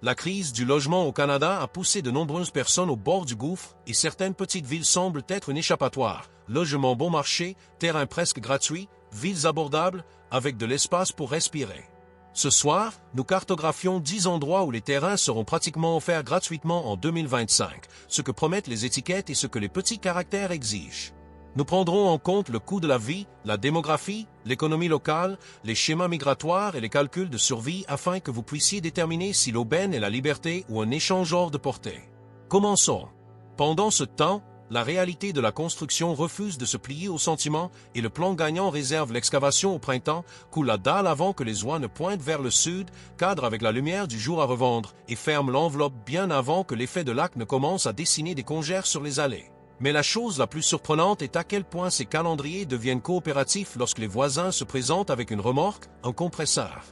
La crise du logement au Canada a poussé de nombreuses personnes au bord du gouffre et certaines petites villes semblent être une échappatoire. Logements bon marché, terrains presque gratuits, villes abordables, avec de l'espace pour respirer. Ce soir, nous cartographions 10 endroits où les terrains seront pratiquement offerts gratuitement en 2025, ce que promettent les étiquettes et ce que les petits caractères exigent. Nous prendrons en compte le coût de la vie, la démographie, l'économie locale, les schémas migratoires et les calculs de survie afin que vous puissiez déterminer si l'aubaine est la liberté ou un échange hors de portée. Commençons. Pendant ce temps, la réalité de la construction refuse de se plier aux sentiments et le plan gagnant réserve l'excavation au printemps, coule la dalle avant que les oies ne pointent vers le sud, cadre avec la lumière du jour à revendre et ferme l'enveloppe bien avant que l'effet de lac ne commence à dessiner des congères sur les allées. Mais la chose la plus surprenante est à quel point ces calendriers deviennent coopératifs lorsque les voisins se présentent avec une remorque, un compresseur,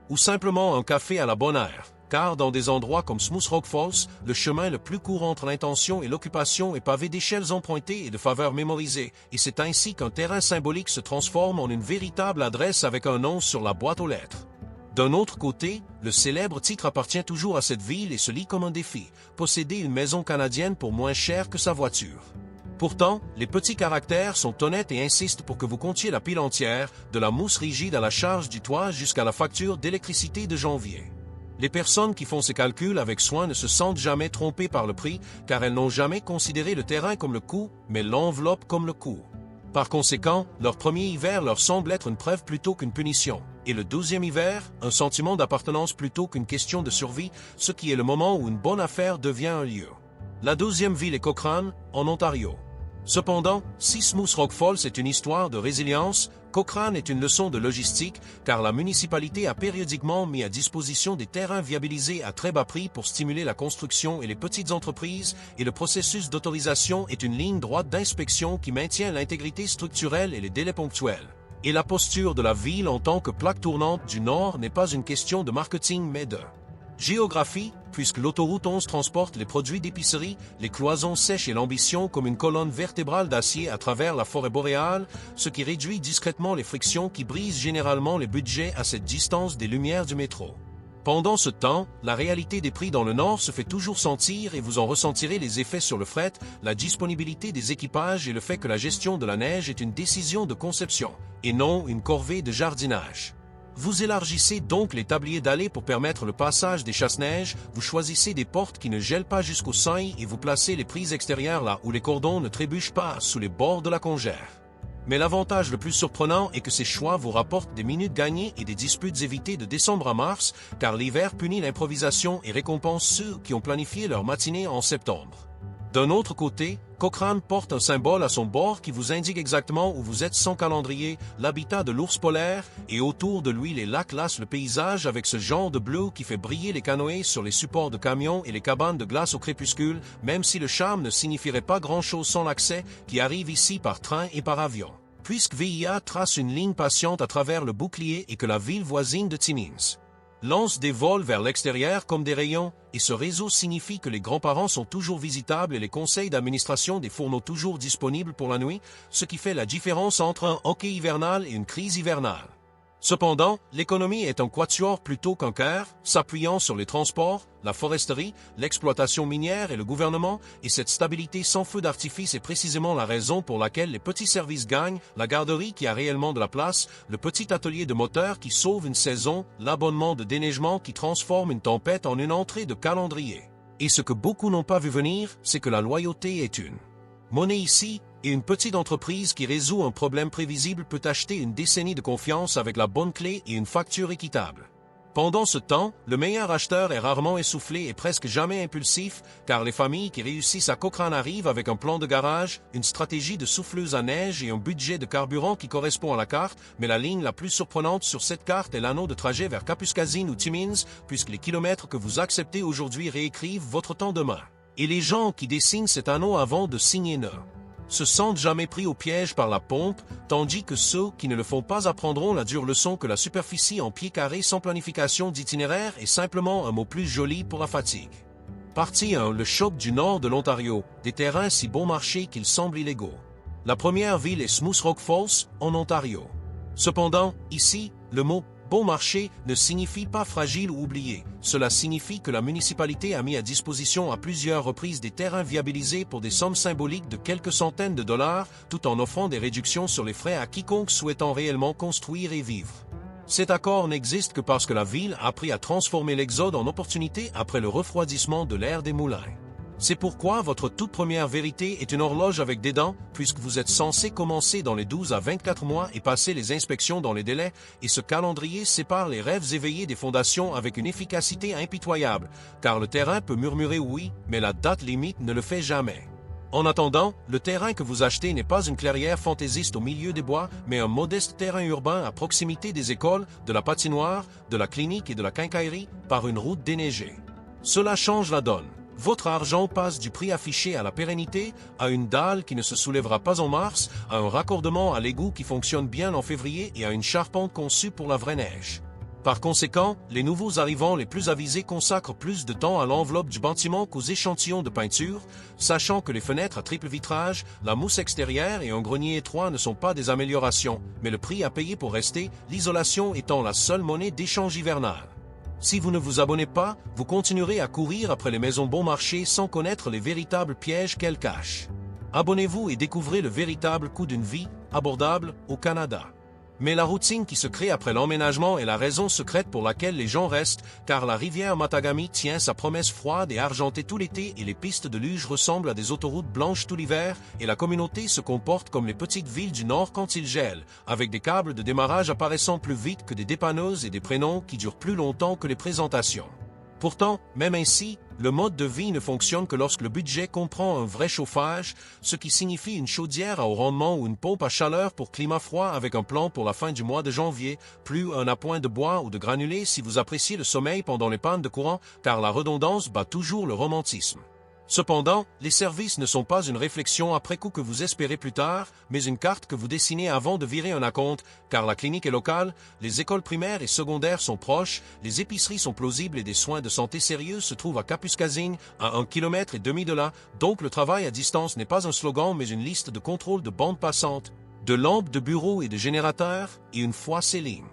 ou simplement un café à la bonne heure. Car dans des endroits comme Smooth Rock Falls, le chemin le plus court entre l'intention et l'occupation est pavé d'échelles empruntées et de faveurs mémorisées, et c'est ainsi qu'un terrain symbolique se transforme en une véritable adresse avec un nom sur la boîte aux lettres. D'un autre côté, le célèbre titre appartient toujours à cette ville et se lit comme un défi, posséder une maison canadienne pour moins cher que sa voiture. Pourtant, les petits caractères sont honnêtes et insistent pour que vous comptiez la pile entière, de la mousse rigide à la charge du toit jusqu'à la facture d'électricité de janvier. Les personnes qui font ces calculs avec soin ne se sentent jamais trompées par le prix, car elles n'ont jamais considéré le terrain comme le coût, mais l'enveloppe comme le coût. Par conséquent, leur premier hiver leur semble être une preuve plutôt qu'une punition. Et le 12e hiver, un sentiment d'appartenance plutôt qu'une question de survie, ce qui est le moment où une bonne affaire devient un lieu. La 12e ville est Cochrane, en Ontario. Cependant, si Smooth Rock Falls est une histoire de résilience, Cochrane est une leçon de logistique, car la municipalité a périodiquement mis à disposition des terrains viabilisés à très bas prix pour stimuler la construction et les petites entreprises, et le processus d'autorisation est une ligne droite d'inspection qui maintient l'intégrité structurelle et les délais ponctuels. Et la posture de la ville en tant que plaque tournante du Nord n'est pas une question de marketing mais de géographie, puisque l'autoroute 11 transporte les produits d'épicerie, les cloisons sèches et l'ambition comme une colonne vertébrale d'acier à travers la forêt boréale, ce qui réduit discrètement les frictions qui brisent généralement les budgets à cette distance des lumières du métro. Pendant ce temps, la réalité des prix dans le Nord se fait toujours sentir et vous en ressentirez les effets sur le fret, la disponibilité des équipages et le fait que la gestion de la neige est une décision de conception, et non une corvée de jardinage. Vous élargissez donc les tabliers d'allées pour permettre le passage des chasse-neige, vous choisissez des portes qui ne gèlent pas jusqu'au seuil et vous placez les prises extérieures là où les cordons ne trébuchent pas sous les bords de la congère. Mais l'avantage le plus surprenant est que ces choix vous rapportent des minutes gagnées et des disputes évitées de décembre à mars, car l'hiver punit l'improvisation et récompense ceux qui ont planifié leur matinée en septembre. D'un autre côté, Cochrane porte un symbole à son bord qui vous indique exactement où vous êtes sans calendrier, l'habitat de l'ours polaire, et autour de lui les lacs lassent le paysage avec ce genre de bleu qui fait briller les canoës sur les supports de camions et les cabanes de glace au crépuscule, même si le charme ne signifierait pas grand-chose sans l'accès qui arrive ici par train et par avion. Puisque VIA trace une ligne patiente à travers le bouclier et que la ville voisine de Timmins lance des vols vers l'extérieur comme des rayons, et ce réseau signifie que les grands-parents sont toujours visitables et les conseils d'administration des fourneaux toujours disponibles pour la nuit, ce qui fait la différence entre un hockey hivernal et une crise hivernale. Cependant, l'économie est un quatuor plutôt qu'un chœur, s'appuyant sur les transports, la foresterie, l'exploitation minière et le gouvernement, et cette stabilité sans feu d'artifice est précisément la raison pour laquelle les petits services gagnent, la garderie qui a réellement de la place, le petit atelier de moteur qui sauve une saison, l'abonnement de déneigement qui transforme une tempête en une entrée de calendrier. Et ce que beaucoup n'ont pas vu venir, c'est que la loyauté est une monnaie ici, et une petite entreprise qui résout un problème prévisible peut acheter une décennie de confiance avec la bonne clé et une facture équitable. Pendant ce temps, le meilleur acheteur est rarement essoufflé et presque jamais impulsif, car les familles qui réussissent à Cochrane arrivent avec un plan de garage, une stratégie de souffleuse à neige et un budget de carburant qui correspond à la carte, mais la ligne la plus surprenante sur cette carte est l'anneau de trajet vers Kapuskasing ou Timmins, puisque les kilomètres que vous acceptez aujourd'hui réécrivent votre temps demain. Et les gens qui dessinent cet anneau avant de signer ne se sentent jamais pris au piège par la pompe, tandis que ceux qui ne le font pas apprendront la dure leçon que la superficie en pieds carrés sans planification d'itinéraire est simplement un mot plus joli pour la fatigue. Partie 1. Le choc du nord de l'Ontario, des terrains si bon marché qu'ils semblent illégaux. La première ville est Smooth Rock Falls, en Ontario. Cependant, ici, le mot Bon marché ne signifie pas fragile ou oublié. Cela signifie que la municipalité a mis à disposition à plusieurs reprises des terrains viabilisés pour des sommes symboliques de quelques centaines de dollars, tout en offrant des réductions sur les frais à quiconque souhaitant réellement construire et vivre. Cet accord n'existe que parce que la ville a appris à transformer l'exode en opportunité après le refroidissement de l'ère des moulins. C'est pourquoi votre toute première vérité est une horloge avec des dents, puisque vous êtes censé commencer dans les 12 à 24 mois et passer les inspections dans les délais, et ce calendrier sépare les rêves éveillés des fondations avec une efficacité impitoyable, car le terrain peut murmurer oui, mais la date limite ne le fait jamais. En attendant, le terrain que vous achetez n'est pas une clairière fantaisiste au milieu des bois, mais un modeste terrain urbain à proximité des écoles, de la patinoire, de la clinique et de la quincaillerie, par une route déneigée. Cela change la donne. Votre argent passe du prix affiché à la pérennité, à une dalle qui ne se soulèvera pas en mars, à un raccordement à l'égout qui fonctionne bien en février et à une charpente conçue pour la vraie neige. Par conséquent, les nouveaux arrivants les plus avisés consacrent plus de temps à l'enveloppe du bâtiment qu'aux échantillons de peinture, sachant que les fenêtres à triple vitrage, la mousse extérieure et un grenier étroit ne sont pas des améliorations, mais le prix à payer pour rester, l'isolation étant la seule monnaie d'échange hivernale. Si vous ne vous abonnez pas, vous continuerez à courir après les maisons bon marché sans connaître les véritables pièges qu'elles cachent. Abonnez-vous et découvrez le véritable coût d'une vie abordable au Canada. Mais la routine qui se crée après l'emménagement est la raison secrète pour laquelle les gens restent, car la rivière Matagami tient sa promesse froide et argentée tout l'été et les pistes de luge ressemblent à des autoroutes blanches tout l'hiver, et la communauté se comporte comme les petites villes du Nord quand il gèle, avec des câbles de démarrage apparaissant plus vite que des dépanneuses et des prénoms qui durent plus longtemps que les présentations. Pourtant, même ainsi, le mode de vie ne fonctionne que lorsque le budget comprend un vrai chauffage, ce qui signifie une chaudière à haut rendement ou une pompe à chaleur pour climat froid avec un plan pour la fin du mois de janvier, plus un appoint de bois ou de granulés si vous appréciez le sommeil pendant les pannes de courant, car la redondance bat toujours le romantisme. Cependant, les services ne sont pas une réflexion après coup que vous espérez plus tard, mais une carte que vous dessinez avant de virer un acompte, car la clinique est locale, les écoles primaires et secondaires sont proches, les épiceries sont plausibles et des soins de santé sérieux se trouvent à Kapuskasing, à 1,5 km de là, donc le travail à distance n'est pas un slogan mais une liste de contrôle de bandes passantes, de lampes de bureaux et de générateurs, et une fois ces lignes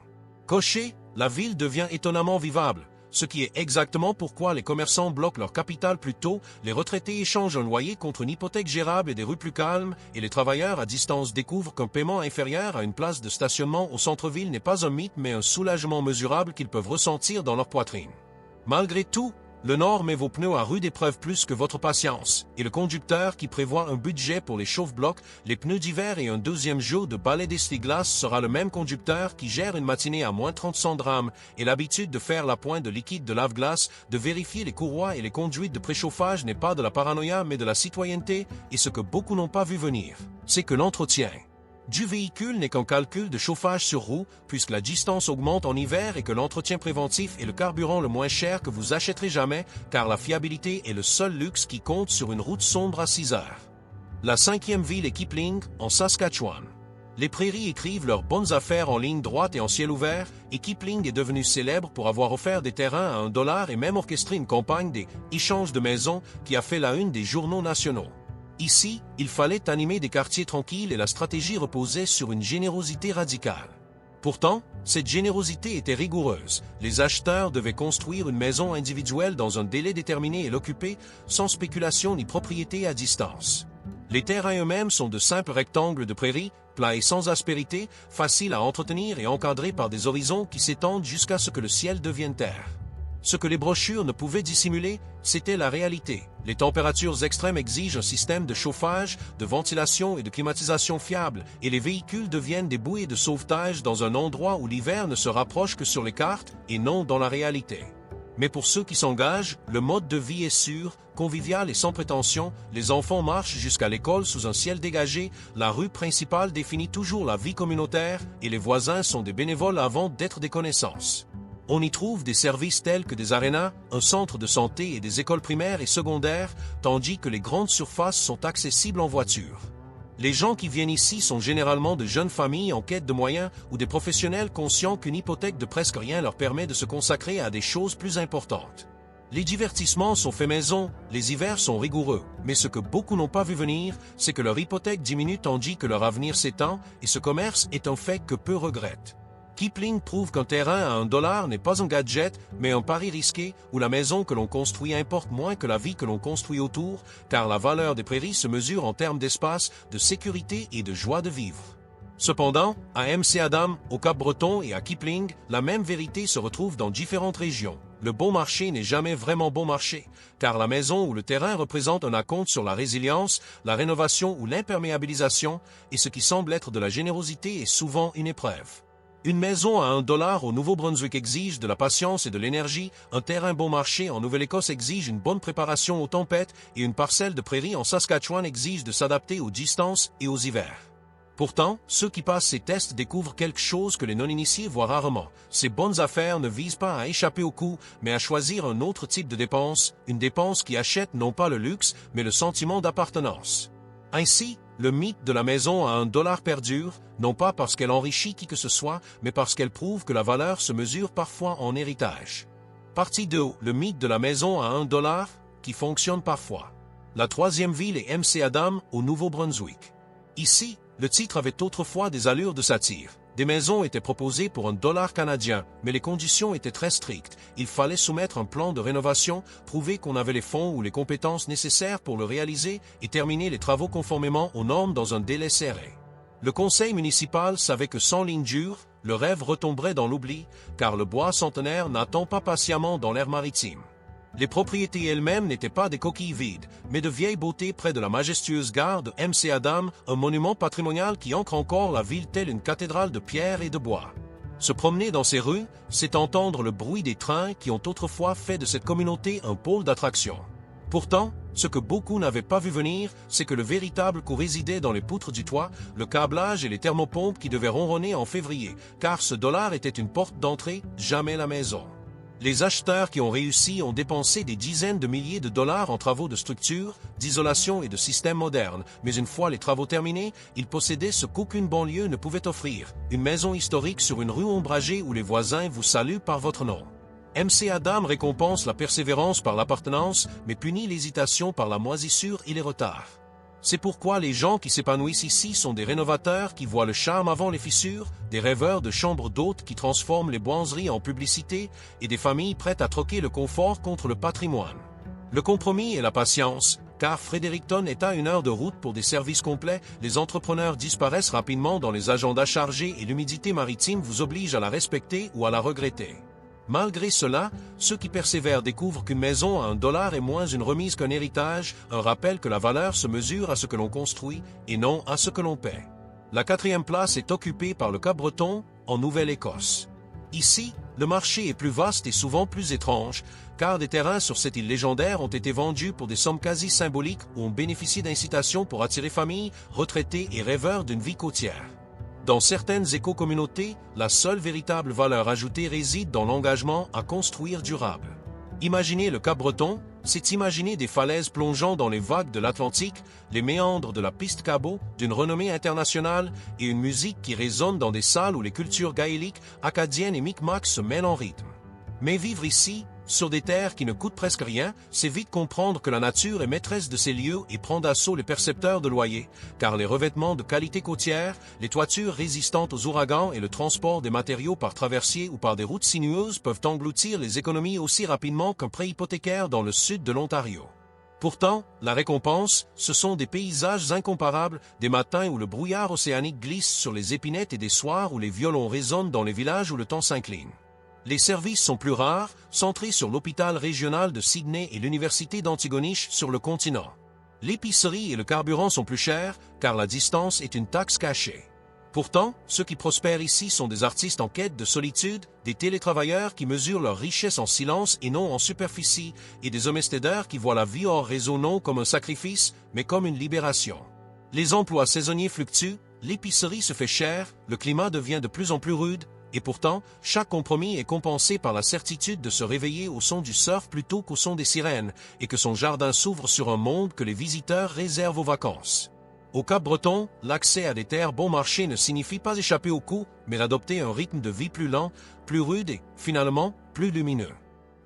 cochées, la ville devient étonnamment vivable. Ce qui est exactement pourquoi les commerçants bloquent leur capital plus tôt, les retraités échangent un loyer contre une hypothèque gérable et des rues plus calmes, et les travailleurs à distance découvrent qu'un paiement inférieur à une place de stationnement au centre-ville n'est pas un mythe mais un soulagement mesurable qu'ils peuvent ressentir dans leur poitrine. Malgré tout, le Nord met vos pneus à rude épreuve plus que votre patience, et le conducteur qui prévoit un budget pour les chauffe-blocs, les pneus d'hiver et un deuxième jour de balai d'essuie-glace sera le même conducteur qui gère une matinée à moins 30 grammes et l'habitude de faire la pointe de liquide de lave-glace, de vérifier les courroies et les conduites de préchauffage n'est pas de la paranoïa mais de la citoyenneté, et ce que beaucoup n'ont pas vu venir, c'est que l'entretien du véhicule n'est qu'un calcul de chauffage sur roue, puisque la distance augmente en hiver et que l'entretien préventif est le carburant le moins cher que vous achèterez jamais, car la fiabilité est le seul luxe qui compte sur une route sombre à 6 heures. La 5e ville est Kipling, en Saskatchewan. Les prairies écrivent leurs bonnes affaires en ligne droite et en ciel ouvert, et Kipling est devenu célèbre pour avoir offert des terrains à $1 et même orchestré une campagne des échanges de maisons qui a fait la une des journaux nationaux. Ici, il fallait animer des quartiers tranquilles et la stratégie reposait sur une générosité radicale. Pourtant, cette générosité était rigoureuse. Les acheteurs devaient construire une maison individuelle dans un délai déterminé et l'occuper, sans spéculation ni propriété à distance. Les terrains eux-mêmes sont de simples rectangles de prairies, plats et sans aspérité, faciles à entretenir et encadrés par des horizons qui s'étendent jusqu'à ce que le ciel devienne terre. Ce que les brochures ne pouvaient dissimuler, c'était la réalité. Les températures extrêmes exigent un système de chauffage, de ventilation et de climatisation fiable, et les véhicules deviennent des bouées de sauvetage dans un endroit où l'hiver ne se rapproche que sur les cartes et non dans la réalité. Mais pour ceux qui s'engagent, le mode de vie est sûr, convivial et sans prétention, les enfants marchent jusqu'à l'école sous un ciel dégagé, la rue principale définit toujours la vie communautaire, et les voisins sont des bénévoles avant d'être des connaissances. On y trouve des services tels que des arénas, un centre de santé et des écoles primaires et secondaires, tandis que les grandes surfaces sont accessibles en voiture. Les gens qui viennent ici sont généralement de jeunes familles en quête de moyens ou des professionnels conscients qu'une hypothèque de presque rien leur permet de se consacrer à des choses plus importantes. Les divertissements sont faits maison, les hivers sont rigoureux, mais ce que beaucoup n'ont pas vu venir, c'est que leur hypothèque diminue tandis que leur avenir s'étend, et ce commerce est un fait que peu regrettent. Kipling prouve qu'un terrain à $1 n'est pas un gadget, mais un pari risqué, où la maison que l'on construit importe moins que la vie que l'on construit autour, car la valeur des prairies se mesure en termes d'espace, de sécurité et de joie de vivre. Cependant, à MC Adam, au Cap-Breton et à Kipling, la même vérité se retrouve dans différentes régions. Le bon marché n'est jamais vraiment bon marché, car la maison ou le terrain représente un acompte sur la résilience, la rénovation ou l'imperméabilisation, et ce qui semble être de la générosité est souvent une épreuve. Une maison à $1 au Nouveau-Brunswick exige de la patience et de l'énergie, un terrain bon marché en Nouvelle-Écosse exige une bonne préparation aux tempêtes et une parcelle de prairie en Saskatchewan exige de s'adapter aux distances et aux hivers. Pourtant, ceux qui passent ces tests découvrent quelque chose que les non-initiés voient rarement. Ces bonnes affaires ne visent pas à échapper au coût, mais à choisir un autre type de dépense, une dépense qui achète non pas le luxe, mais le sentiment d'appartenance. Ainsi, le mythe de la maison à $1 perdure, non pas parce qu'elle enrichit qui que ce soit, mais parce qu'elle prouve que la valeur se mesure parfois en héritage. Partie 2. Le mythe de la maison à $1, qui fonctionne parfois. La troisième ville est MC Adam, au Nouveau-Brunswick. Ici, le titre avait autrefois des allures de satire. Des maisons étaient proposées pour $1 canadien, mais les conditions étaient très strictes. Il fallait soumettre un plan de rénovation, prouver qu'on avait les fonds ou les compétences nécessaires pour le réaliser et terminer les travaux conformément aux normes dans un délai serré. Le conseil municipal savait que sans ligne dure, le rêve retomberait dans l'oubli, car le bois centenaire n'attend pas patiemment dans l'air maritime. Les propriétés elles-mêmes n'étaient pas des coquilles vides, mais de vieilles beautés près de la majestueuse gare de MC Adam, un monument patrimonial qui ancre encore la ville telle une cathédrale de pierre et de bois. Se promener dans ces rues, c'est entendre le bruit des trains qui ont autrefois fait de cette communauté un pôle d'attraction. Pourtant, ce que beaucoup n'avaient pas vu venir, c'est que le véritable coût résidait dans les poutres du toit, le câblage et les thermopompes qui devaient ronronner en février, car ce dollar était une porte d'entrée, jamais la maison. Les acheteurs qui ont réussi ont dépensé des dizaines de milliers de dollars en travaux de structure, d'isolation et de systèmes modernes, mais une fois les travaux terminés, ils possédaient ce qu'aucune banlieue ne pouvait offrir, une maison historique sur une rue ombragée où les voisins vous saluent par votre nom. MC Adam récompense la persévérance par l'appartenance, mais punit l'hésitation par la moisissure et les retards. C'est pourquoi les gens qui s'épanouissent ici sont des rénovateurs qui voient le charme avant les fissures, des rêveurs de chambres d'hôtes qui transforment les boiseries en publicité et des familles prêtes à troquer le confort contre le patrimoine. Le compromis et la patience, car Fredericton est à 1 heure de route pour des services complets, les entrepreneurs disparaissent rapidement dans les agendas chargés et l'humidité maritime vous oblige à la respecter ou à la regretter. Malgré cela, ceux qui persévèrent découvrent qu'une maison à $1 est moins une remise qu'un héritage, un rappel que la valeur se mesure à ce que l'on construit et non à ce que l'on paie. La 4e place est occupée par le Cap-Breton, en Nouvelle-Écosse. Ici, le marché est plus vaste et souvent plus étrange, car des terrains sur cette île légendaire ont été vendus pour des sommes quasi symboliques ou ont bénéficié d'incitations pour attirer familles, retraités et rêveurs d'une vie côtière. Dans certaines éco-communautés, la seule véritable valeur ajoutée réside dans l'engagement à construire durable. Imaginer le Cap-Breton, c'est imaginer des falaises plongeant dans les vagues de l'Atlantique, les méandres de la piste Cabot, d'une renommée internationale, et une musique qui résonne dans des salles où les cultures gaéliques, acadiennes et micmacs se mêlent en rythme. Mais vivre ici, sur des terres qui ne coûtent presque rien, c'est vite comprendre que la nature est maîtresse de ces lieux et prend d'assaut les percepteurs de loyers, car les revêtements de qualité côtière, les toitures résistantes aux ouragans et le transport des matériaux par traversier ou par des routes sinueuses peuvent engloutir les économies aussi rapidement qu'un prêt hypothécaire dans le sud de l'Ontario. Pourtant, la récompense, ce sont des paysages incomparables, des matins où le brouillard océanique glisse sur les épinettes et des soirs où les violons résonnent dans les villages où le temps s'incline. Les services sont plus rares, centrés sur l'hôpital régional de Sydney et l'université d'Antigonish sur le continent. L'épicerie et le carburant sont plus chers, car la distance est une taxe cachée. Pourtant, ceux qui prospèrent ici sont des artistes en quête de solitude, des télétravailleurs qui mesurent leur richesse en silence et non en superficie, et des homesteaders qui voient la vie hors réseau non comme un sacrifice, mais comme une libération. Les emplois saisonniers fluctuent, l'épicerie se fait chère, le climat devient de plus en plus rude, et pourtant, chaque compromis est compensé par la certitude de se réveiller au son du surf plutôt qu'au son des sirènes, et que son jardin s'ouvre sur un monde que les visiteurs réservent aux vacances. Au Cap-Breton, l'accès à des terres bon marché ne signifie pas échapper au coup, mais adopter un rythme de vie plus lent, plus rude et, finalement, plus lumineux.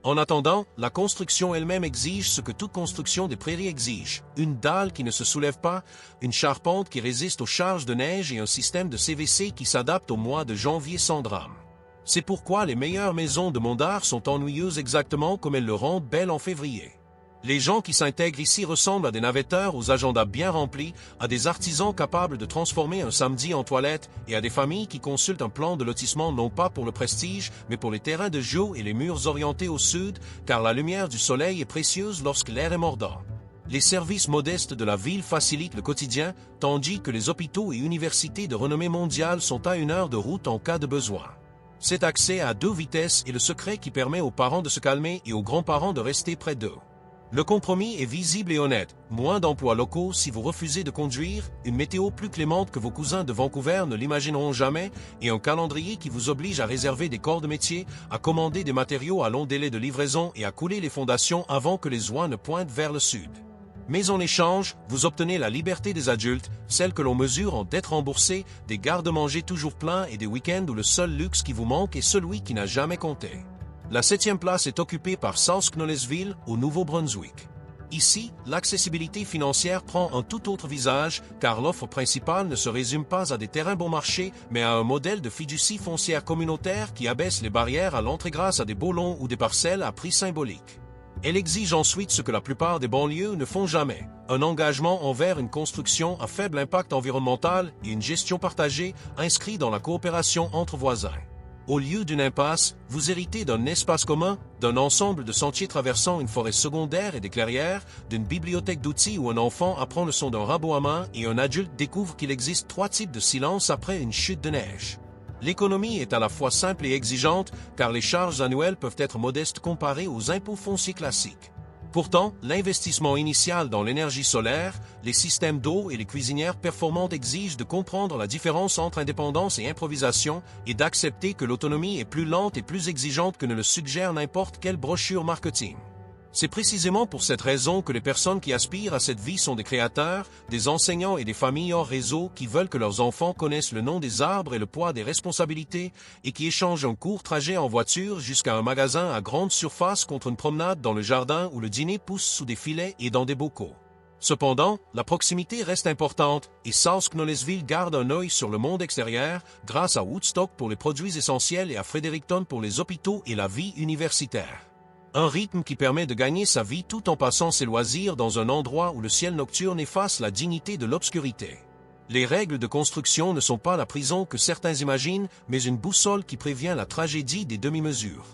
En attendant, la construction elle-même exige ce que toute construction des prairies exige. Une dalle qui ne se soulève pas, une charpente qui résiste aux charges de neige et un système de CVC qui s'adapte au mois de janvier sans drame. C'est pourquoi les meilleures maisons de Mondar sont ennuyeuses exactement comme elles le rendent belles en février. Les gens qui s'intègrent ici ressemblent à des navetteurs aux agendas bien remplis, à des artisans capables de transformer un samedi en toilette et à des familles qui consultent un plan de lotissement non pas pour le prestige, mais pour les terrains de jeu et les murs orientés au sud, car la lumière du soleil est précieuse lorsque l'air est mordant. Les services modestes de la ville facilitent le quotidien, tandis que les hôpitaux et universités de renommée mondiale sont à 1 heure de route en cas de besoin. Cet accès à 2 vitesses est le secret qui permet aux parents de se calmer et aux grands-parents de rester près d'eux. Le compromis est visible et honnête. Moins d'emplois locaux si vous refusez de conduire, une météo plus clémente que vos cousins de Vancouver ne l'imagineront jamais, et un calendrier qui vous oblige à réserver des corps de métier, à commander des matériaux à long délai de livraison et à couler les fondations avant que les oies ne pointent vers le sud. Mais en échange, vous obtenez la liberté des adultes, celle que l'on mesure en dettes remboursées, des garde-manger toujours pleins et des week-ends où le seul luxe qui vous manque est celui qui n'a jamais compté. La 7e place est occupée par South Knowlesville, au Nouveau-Brunswick. Ici, l'accessibilité financière prend un tout autre visage, car l'offre principale ne se résume pas à des terrains bon marché, mais à un modèle de fiducie foncière communautaire qui abaisse les barrières à l'entrée grâce à des baux ou des parcelles à prix symbolique. Elle exige ensuite ce que la plupart des banlieues ne font jamais, un engagement envers une construction à faible impact environnemental et une gestion partagée inscrite dans la coopération entre voisins. Au lieu d'une impasse, vous héritez d'un espace commun, d'un ensemble de sentiers traversant une forêt secondaire et des clairières, d'une bibliothèque d'outils où un enfant apprend le son d'un rabot à main et un adulte découvre qu'il existe 3 types de silence après une chute de neige. L'économie est à la fois simple et exigeante, car les charges annuelles peuvent être modestes comparées aux impôts fonciers classiques. Pourtant, l'investissement initial dans l'énergie solaire, les systèmes d'eau et les cuisinières performantes exigent de comprendre la différence entre indépendance et improvisation et d'accepter que l'autonomie est plus lente et plus exigeante que ne le suggère n'importe quelle brochure marketing. C'est précisément pour cette raison que les personnes qui aspirent à cette vie sont des créateurs, des enseignants et des familles hors réseau qui veulent que leurs enfants connaissent le nom des arbres et le poids des responsabilités et qui échangent un court trajet en voiture jusqu'à un magasin à grande surface contre une promenade dans le jardin où le dîner pousse sous des filets et dans des bocaux. Cependant, la proximité reste importante et South Knowlesville garde un œil sur le monde extérieur grâce à Woodstock pour les produits essentiels et à Fredericton pour les hôpitaux et la vie universitaire. Un rythme qui permet de gagner sa vie tout en passant ses loisirs dans un endroit où le ciel nocturne efface la dignité de l'obscurité. Les règles de construction ne sont pas la prison que certains imaginent, mais une boussole qui prévient la tragédie des demi-mesures.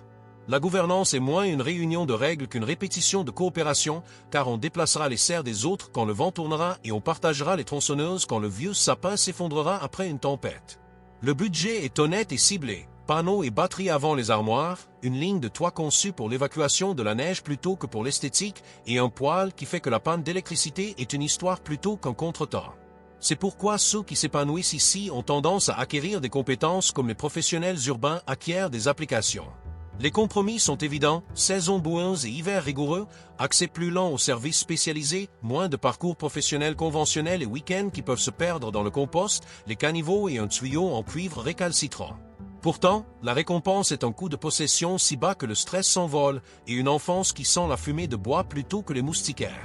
La gouvernance est moins une réunion de règles qu'une répétition de coopération, car on déplacera les serres des autres quand le vent tournera et on partagera les tronçonneuses quand le vieux sapin s'effondrera après une tempête. Le budget est honnête et ciblé. Panneaux et batteries avant les armoires, une ligne de toit conçue pour l'évacuation de la neige plutôt que pour l'esthétique et un poêle qui fait que la panne d'électricité est une histoire plutôt qu'un contretemps. C'est pourquoi ceux qui s'épanouissent ici ont tendance à acquérir des compétences comme les professionnels urbains acquièrent des applications. Les compromis sont évidents, saisons boueuses et hivers rigoureux, accès plus lent aux services spécialisés, moins de parcours professionnels conventionnels et week-ends qui peuvent se perdre dans le compost, les caniveaux et un tuyau en cuivre récalcitrant. Pourtant, la récompense est un coup de possession si bas que le stress s'envole et une enfance qui sent la fumée de bois plutôt que les moustiquaires.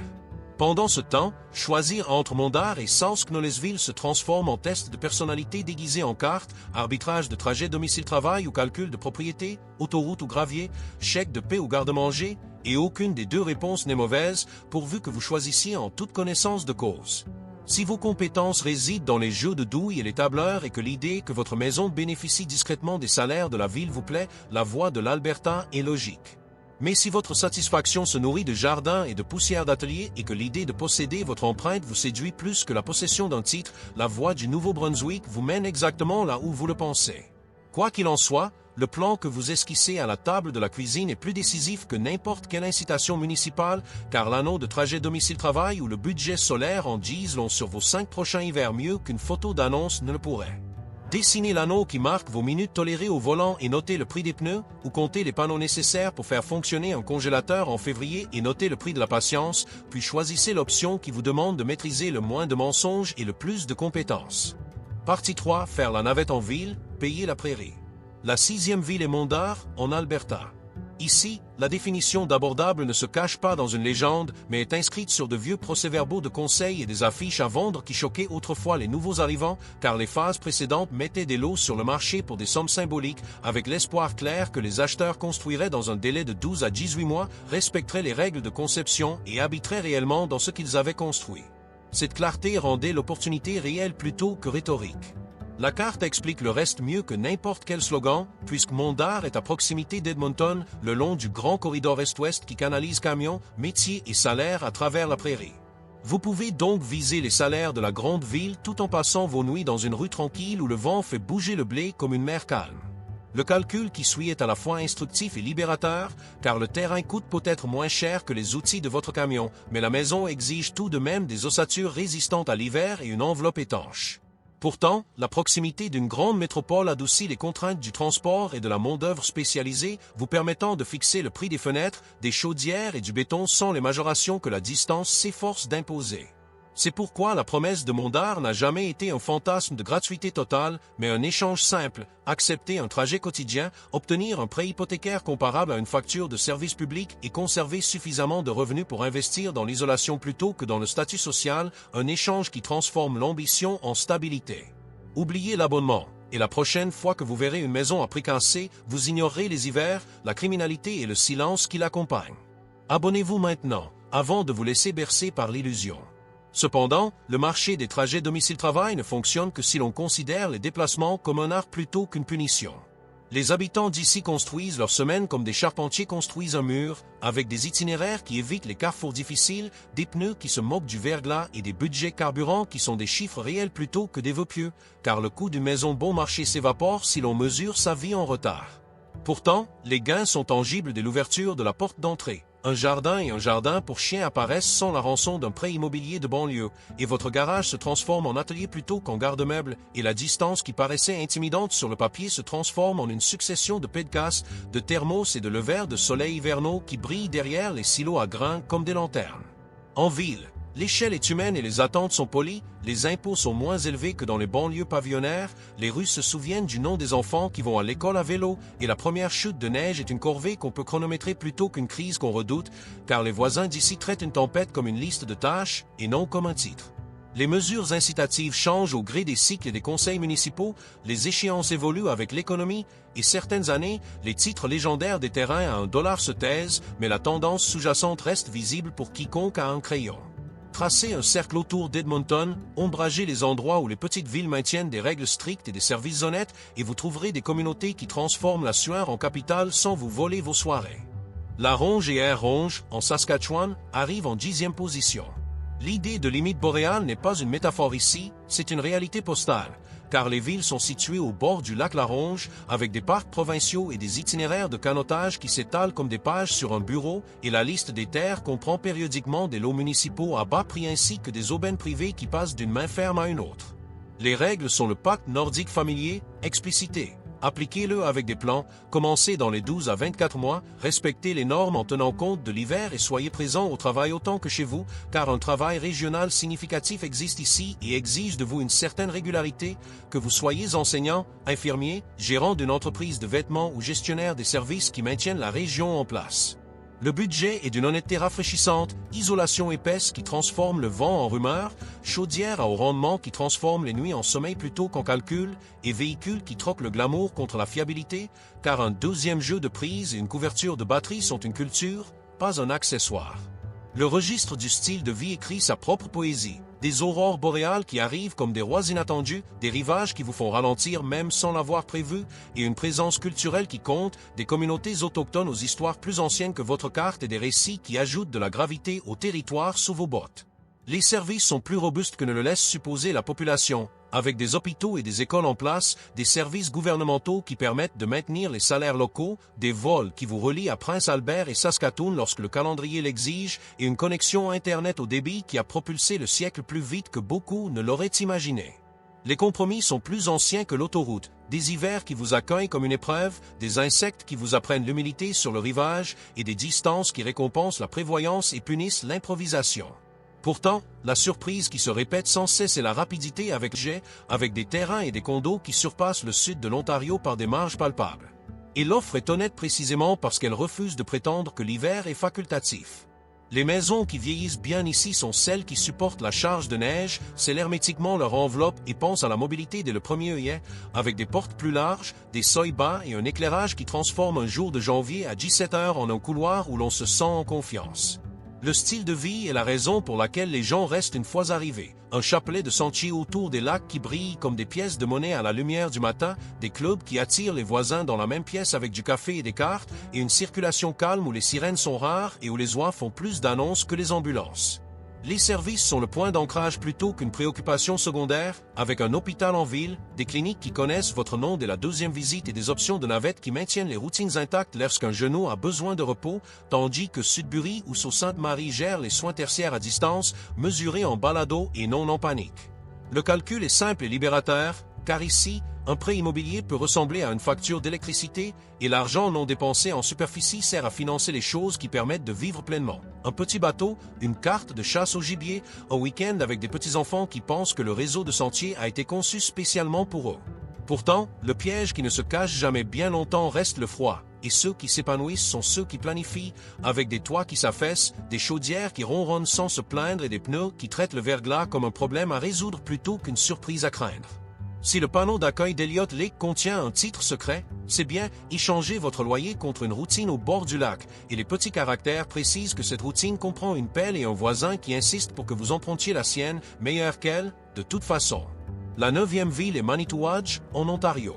Pendant ce temps, choisir entre Mondar et South Knowlesville se transforme en test de personnalité déguisé en carte, arbitrage de trajet domicile-travail ou calcul de propriété, autoroute ou gravier, chèque de paie ou garde-manger, et aucune des 2 réponses n'est mauvaise, pourvu que vous choisissiez en toute connaissance de cause. Si vos compétences résident dans les jeux de douilles et les tableurs et que l'idée que votre maison bénéficie discrètement des salaires de la ville vous plaît, la voie de l'Alberta est logique. Mais si votre satisfaction se nourrit de jardins et de poussière d'atelier et que l'idée de posséder votre empreinte vous séduit plus que la possession d'un titre, la voie du Nouveau-Brunswick vous mène exactement là où vous le pensez. Quoi qu'il en soit, le plan que vous esquissez à la table de la cuisine est plus décisif que n'importe quelle incitation municipale, car l'anneau de trajet domicile-travail ou le budget solaire en disent long sur vos 5 prochains hivers mieux qu'une photo d'annonce ne le pourrait. Dessinez l'anneau qui marque vos minutes tolérées au volant et notez le prix des pneus, ou comptez les panneaux nécessaires pour faire fonctionner un congélateur en février et notez le prix de la patience, puis choisissez l'option qui vous demande de maîtriser le moins de mensonges et le plus de compétences. Partie 3. Faire la navette en ville, payer la prairie. La 6e ville est Mondar, en Alberta. Ici, la définition d'abordable ne se cache pas dans une légende, mais est inscrite sur de vieux procès-verbaux de conseils et des affiches à vendre qui choquaient autrefois les nouveaux arrivants, car les phases précédentes mettaient des lots sur le marché pour des sommes symboliques, avec l'espoir clair que les acheteurs construiraient dans un délai de 12 à 18 mois, respecteraient les règles de conception et habiteraient réellement dans ce qu'ils avaient construit. Cette clarté rendait l'opportunité réelle plutôt que rhétorique. La carte explique le reste mieux que n'importe quel slogan, puisque Mondar est à proximité d'Edmonton, le long du grand corridor est-ouest qui canalise camions, métiers et salaires à travers la prairie. Vous pouvez donc viser les salaires de la grande ville tout en passant vos nuits dans une rue tranquille où le vent fait bouger le blé comme une mer calme. Le calcul qui suit est à la fois instructif et libérateur, car le terrain coûte peut-être moins cher que les outils de votre camion, mais la maison exige tout de même des ossatures résistantes à l'hiver et une enveloppe étanche. Pourtant, la proximité d'une grande métropole adoucit les contraintes du transport et de la main-d'œuvre spécialisée, vous permettant de fixer le prix des fenêtres, des chaudières et du béton sans les majorations que la distance s'efforce d'imposer. C'est pourquoi la promesse de Mondar n'a jamais été un fantasme de gratuité totale, mais un échange simple, accepter un trajet quotidien, obtenir un prêt hypothécaire comparable à une facture de service public et conserver suffisamment de revenus pour investir dans l'isolation plutôt que dans le statut social, un échange qui transforme l'ambition en stabilité. Oubliez l'abonnement, et la prochaine fois que vous verrez une maison à prix cassé, vous ignorerez les hivers, la criminalité et le silence qui l'accompagnent. Abonnez-vous maintenant, avant de vous laisser bercer par l'illusion. Cependant, le marché des trajets domicile-travail ne fonctionne que si l'on considère les déplacements comme un art plutôt qu'une punition. Les habitants d'ici construisent leur semaine comme des charpentiers construisent un mur, avec des itinéraires qui évitent les carrefours difficiles, des pneus qui se moquent du verglas et des budgets carburants qui sont des chiffres réels plutôt que des vœux pieux, car le coût d'une maison bon marché s'évapore si l'on mesure sa vie en retard. Pourtant, les gains sont tangibles dès l'ouverture de la porte d'entrée. Un jardin et un jardin pour chiens apparaissent sans la rançon d'un prêt immobilier de banlieue, et votre garage se transforme en atelier plutôt qu'en garde-meuble, et la distance qui paraissait intimidante sur le papier se transforme en une succession de pédcasses, de thermos et de levers de soleil hivernaux qui brillent derrière les silos à grains comme des lanternes. En ville, l'échelle est humaine et les attentes sont polies, les impôts sont moins élevés que dans les banlieues pavillonnaires, les rues se souviennent du nom des enfants qui vont à l'école à vélo, et la première chute de neige est une corvée qu'on peut chronométrer plutôt qu'une crise qu'on redoute, car les voisins d'ici traitent une tempête comme une liste de tâches et non comme un titre. Les mesures incitatives changent au gré des cycles et des conseils municipaux, les échéances évoluent avec l'économie, et certaines années, les titres légendaires des terrains à $1 se taisent, mais la tendance sous-jacente reste visible pour quiconque a un crayon. Tracez un cercle autour d'Edmonton, ombragez les endroits où les petites villes maintiennent des règles strictes et des services honnêtes, et vous trouverez des communautés qui transforment la sueur en capitale sans vous voler vos soirées. La Ronge et Air Ronge, en Saskatchewan, arrive en 10e position. L'idée de limite boréale n'est pas une métaphore ici, c'est une réalité postale, car les villes sont situées au bord du lac La Ronge, avec des parcs provinciaux et des itinéraires de canotage qui s'étalent comme des pages sur un bureau, et la liste des terres comprend périodiquement des lots municipaux à bas prix ainsi que des aubaines privées qui passent d'une main ferme à une autre. Les règles sont le pacte nordique familier, explicité. Appliquez-le avec des plans, commencez dans les 12 à 24 mois, respectez les normes en tenant compte de l'hiver et soyez présents au travail autant que chez vous, car un travail régional significatif existe ici et exige de vous une certaine régularité, que vous soyez enseignant, infirmier, gérant d'une entreprise de vêtements ou gestionnaire des services qui maintiennent la région en place. Le budget est d'une honnêteté rafraîchissante, isolation épaisse qui transforme le vent en rumeur, chaudière à haut rendement qui transforme les nuits en sommeil plutôt qu'en calcul, et véhicule qui troque le glamour contre la fiabilité, car un deuxième jeu de prise et une couverture de batterie sont une culture, pas un accessoire. Le registre du style de vie écrit sa propre poésie. Des aurores boréales qui arrivent comme des rois inattendus, des rivages qui vous font ralentir même sans l'avoir prévu, et une présence culturelle qui compte, des communautés autochtones aux histoires plus anciennes que votre carte et des récits qui ajoutent de la gravité au territoire sous vos bottes. Les services sont plus robustes que ne le laisse supposer la population, avec des hôpitaux et des écoles en place, des services gouvernementaux qui permettent de maintenir les salaires locaux, des vols qui vous relient à Prince Albert et Saskatoon lorsque le calendrier l'exige, et une connexion Internet au débit qui a propulsé le siècle plus vite que beaucoup ne l'auraient imaginé. Les compromis sont plus anciens que l'autoroute, des hivers qui vous accueillent comme une épreuve, des insectes qui vous apprennent l'humilité sur le rivage, et des distances qui récompensent la prévoyance et punissent l'improvisation. Pourtant, la surprise qui se répète sans cesse est la rapidité avec des terrains et des condos qui surpassent le sud de l'Ontario par des marges palpables. Et l'offre est honnête précisément parce qu'elle refuse de prétendre que l'hiver est facultatif. Les maisons qui vieillissent bien ici sont celles qui supportent la charge de neige, scellent hermétiquement leur enveloppe et pensent à la mobilité dès le premier œillet, avec des portes plus larges, des seuils bas et un éclairage qui transforme un jour de janvier à 17 heures en un couloir où l'on se sent en confiance. Le style de vie est la raison pour laquelle les gens restent une fois arrivés. Un chapelet de sentiers autour des lacs qui brillent comme des pièces de monnaie à la lumière du matin, des clubs qui attirent les voisins dans la même pièce avec du café et des cartes, et une circulation calme où les sirènes sont rares et où les oies font plus d'annonces que les ambulances. Les services sont le point d'ancrage plutôt qu'une préoccupation secondaire, avec un hôpital en ville, des cliniques qui connaissent votre nom dès la deuxième visite et des options de navette qui maintiennent les routines intactes lorsqu'un genou a besoin de repos, tandis que Sudbury ou Sault-Sainte-Marie gèrent les soins tertiaires à distance, mesurés en balado et non en panique. Le calcul est simple et libérateur, car ici, un prêt immobilier peut ressembler à une facture d'électricité et l'argent non dépensé en superficie sert à financer les choses qui permettent de vivre pleinement. Un petit bateau, une carte de chasse au gibier, un week-end avec des petits-enfants qui pensent que le réseau de sentiers a été conçu spécialement pour eux. Pourtant, le piège qui ne se cache jamais bien longtemps reste le froid, et ceux qui s'épanouissent sont ceux qui planifient, avec des toits qui s'affaissent, des chaudières qui ronronnent sans se plaindre et des pneus qui traitent le verglas comme un problème à résoudre plutôt qu'une surprise à craindre. Si le panneau d'accueil d'Elliott Lake contient un titre secret, c'est bien « Échangez votre loyer contre une routine au bord du lac » et les petits caractères précisent que cette routine comprend une pelle et un voisin qui insiste pour que vous empruntiez la sienne, meilleure qu'elle, de toute façon. La 9e ville est Manitouwadge, en Ontario.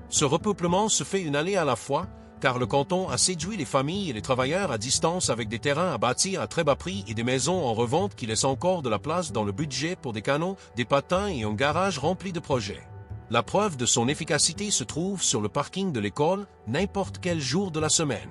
Ce repeuplement se fait une allée à la fois, car le canton a séduit les familles et les travailleurs à distance avec des terrains à bâtir à très bas prix et des maisons en revente qui laissent encore de la place dans le budget pour des canots, des patins et un garage rempli de projets. La preuve de son efficacité se trouve sur le parking de l'école, n'importe quel jour de la semaine.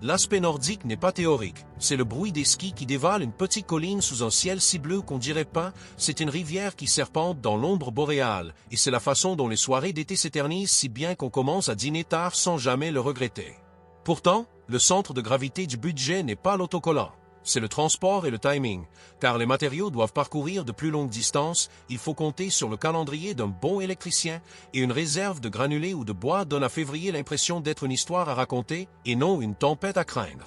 L'aspect nordique n'est pas théorique, c'est le bruit des skis qui dévalent une petite colline sous un ciel si bleu qu'on dirait pas, c'est une rivière qui serpente dans l'ombre boréale, et c'est la façon dont les soirées d'été s'éternisent si bien qu'on commence à dîner tard sans jamais le regretter. Pourtant, le centre de gravité du budget n'est pas l'autocollant. C'est le transport et le timing, car les matériaux doivent parcourir de plus longues distances, il faut compter sur le calendrier d'un bon électricien, et une réserve de granulés ou de bois donne à février l'impression d'être une histoire à raconter, et non une tempête à craindre.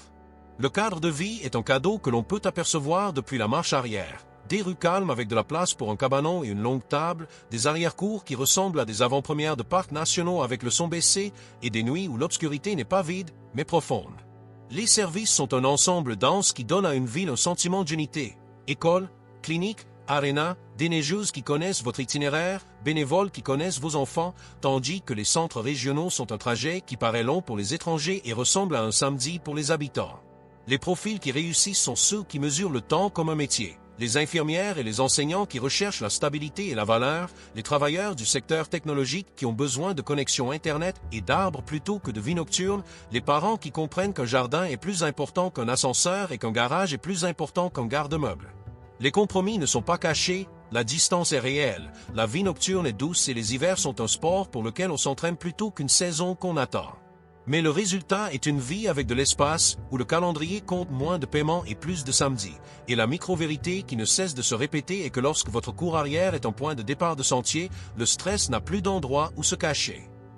Le cadre de vie est un cadeau que l'on peut apercevoir depuis la marche arrière. Des rues calmes avec de la place pour un cabanon et une longue table, des arrière-cours qui ressemblent à des avant-premières de parcs nationaux avec le son baissé, et des nuits où l'obscurité n'est pas vide, mais profonde. Les services sont un ensemble dense qui donne à une ville un sentiment d'unité. École, clinique, aréna, des neigeuses qui connaissent votre itinéraire, bénévoles qui connaissent vos enfants, tandis que les centres régionaux sont un trajet qui paraît long pour les étrangers et ressemble à un samedi pour les habitants. Les profils qui réussissent sont ceux qui mesurent le temps comme un métier. Les infirmières et les enseignants qui recherchent la stabilité et la valeur, les travailleurs du secteur technologique qui ont besoin de connexions Internet et d'arbres plutôt que de vie nocturne, les parents qui comprennent qu'un jardin est plus important qu'un ascenseur et qu'un garage est plus important qu'un garde-meuble. Les compromis ne sont pas cachés, la distance est réelle, la vie nocturne est douce et les hivers sont un sport pour lequel on s'entraîne plutôt qu'une saison qu'on attend. Mais le résultat est une vie avec de l'espace, où le calendrier compte moins de paiements et plus de samedis. Et la micro-vérité qui ne cesse de se répéter est que lorsque votre cour arrière est un point de départ de sentier, le stress n'a plus d'endroit où se cacher.